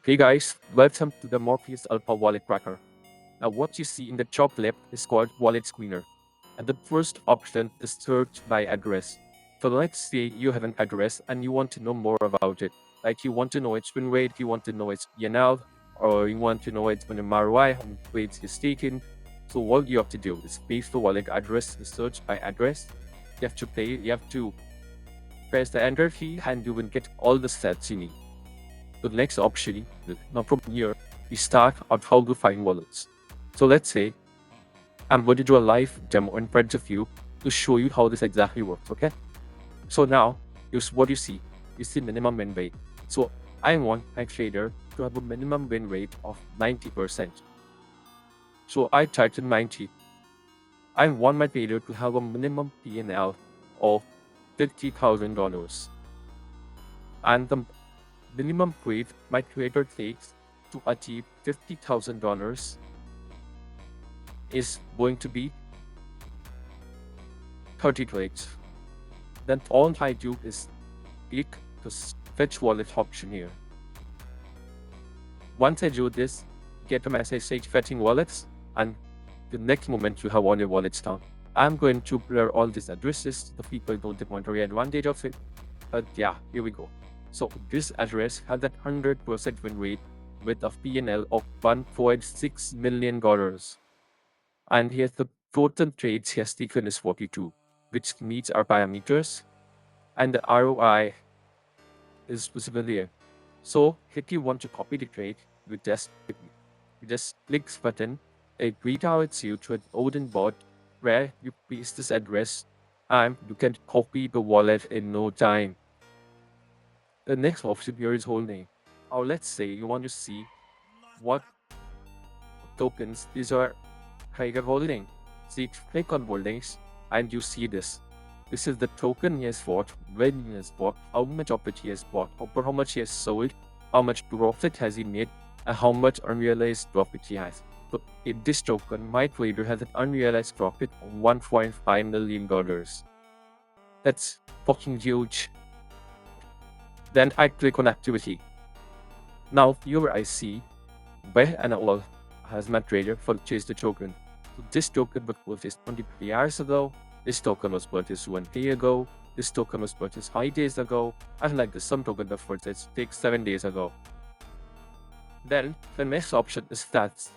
Hey guys, welcome to the Morpheus Alpha Wallet Tracker. Now what you see in the top left is called Wallet Screener. And the first option is search by address. So let's say you have an address and you want to know more about it. Like you want to know its win rate, you want to know its PNL, or you want to know its minimum ROI, how many trades it's taken. So what you have to do is paste the wallet address, the search by address. You have to press the enter key and you will get all the stats you need. The next option, now from here, we start on how to find wallets. So let's say I'm going to do a live demo in front of you to show you how this exactly works, okay? So now, here's what you see. You see minimum win rate. So I want my trader to have a minimum win rate of 90%. So I typed in 90. I want my trader to have a minimum PNL of $50,000. And the minimum trade my trader takes to achieve $50,000 is going to be 30 trades. Then all I do is click the fetch wallet option here. Once I do this, get a message saying fetching wallets, and the next moment you have all your wallets down. I'm going to blur all these addresses. The people don't want any advantage of it. But yeah, here we go. So this address has that 100% win rate with a PNL of $1.6 million. And here's the total trades he has taken is 42, which meets our parameters. And the ROI is visible here. So if you want to copy the trade, you just click this button. It reroutes you to an Odin bot where you paste this address and you can copy the wallet in no time. The next option here is holding. Or let's say you want to see what tokens these are Tiger holding. So you click on holdings and you see this. This is the token he has bought, when he has bought, how much of it he has bought, or how much he has sold, how much profit has he made, and how much unrealized profit he has. So in this token, my trader has an unrealized profit of $1.5 million. That's fucking huge. Then I click on activity. Now here I see where and all has my trader purchased the token. So this token was purchased 23 hours ago. This token was purchased 1 day ago. This token was purchased 5 days ago. And like this, some token was purchased 7 days ago. Then the next option is stats.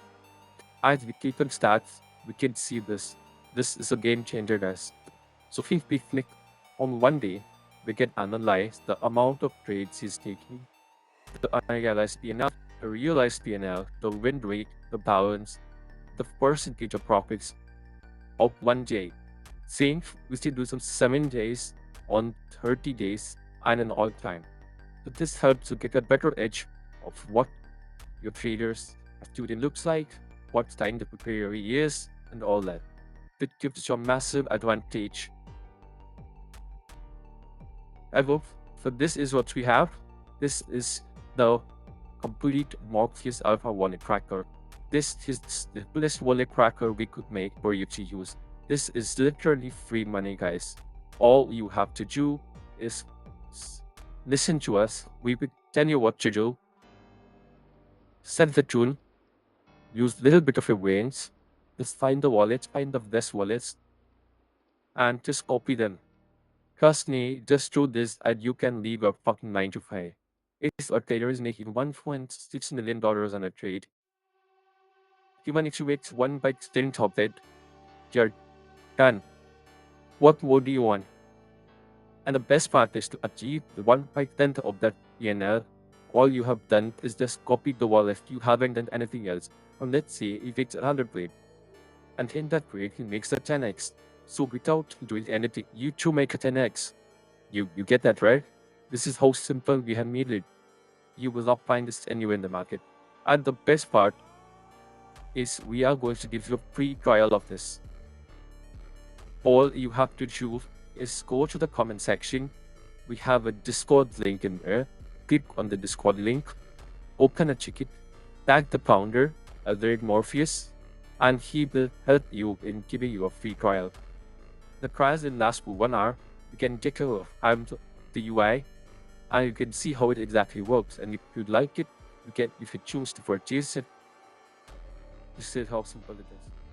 As we click on stats, we can see this. This is a game changer, guys. So if we click on 1 day, we can analyze the amount of trades he's taking, the unrealized PNL, the realized PNL, the win rate, the balance, the percentage of profits of 1 day. Same, we still do some 7 days on 30 days and an all time. So this helps to get a better edge of what your traders activity looks like, what time the prepare is, and all that. It gives you a massive advantage. I hope. So this is what we have. This is the complete Morpheus Alpha wallet tracker. This is the best wallet tracker we could make for you to use. This is literally free money, guys. All you have to do is listen to us. We will tell you what to do. Set the tune. Use a little bit of your brains. Just find the wallets, find the best wallets, and just copy them. Trust me, just do this and you can leave a fucking 9 to 5. If a trader is making $1.6 million on a trade, even if you make 1% of it, you're done. What more do you want? And the best part is to achieve the 1% of that PNL. All you have done is just copy the wallet. You haven't done anything else. And let's say if it's another trade, and in that trade he makes a 10x. So without doing anything, you too make a 10x. You get that, right? This is how simple we have made it. You will not find this anywhere in the market. And the best part is we are going to give you a free trial of this. All you have to do is go to the comment section. We have a Discord link in there. Click on the Discord link, open a ticket, tag the founder, Red Morpheus, and he will help you in giving you a free trial. The trials will last for 1 hour. You can check out the UI and you can see how it exactly works. And if you like it, if you choose to purchase it. This is how simple it is.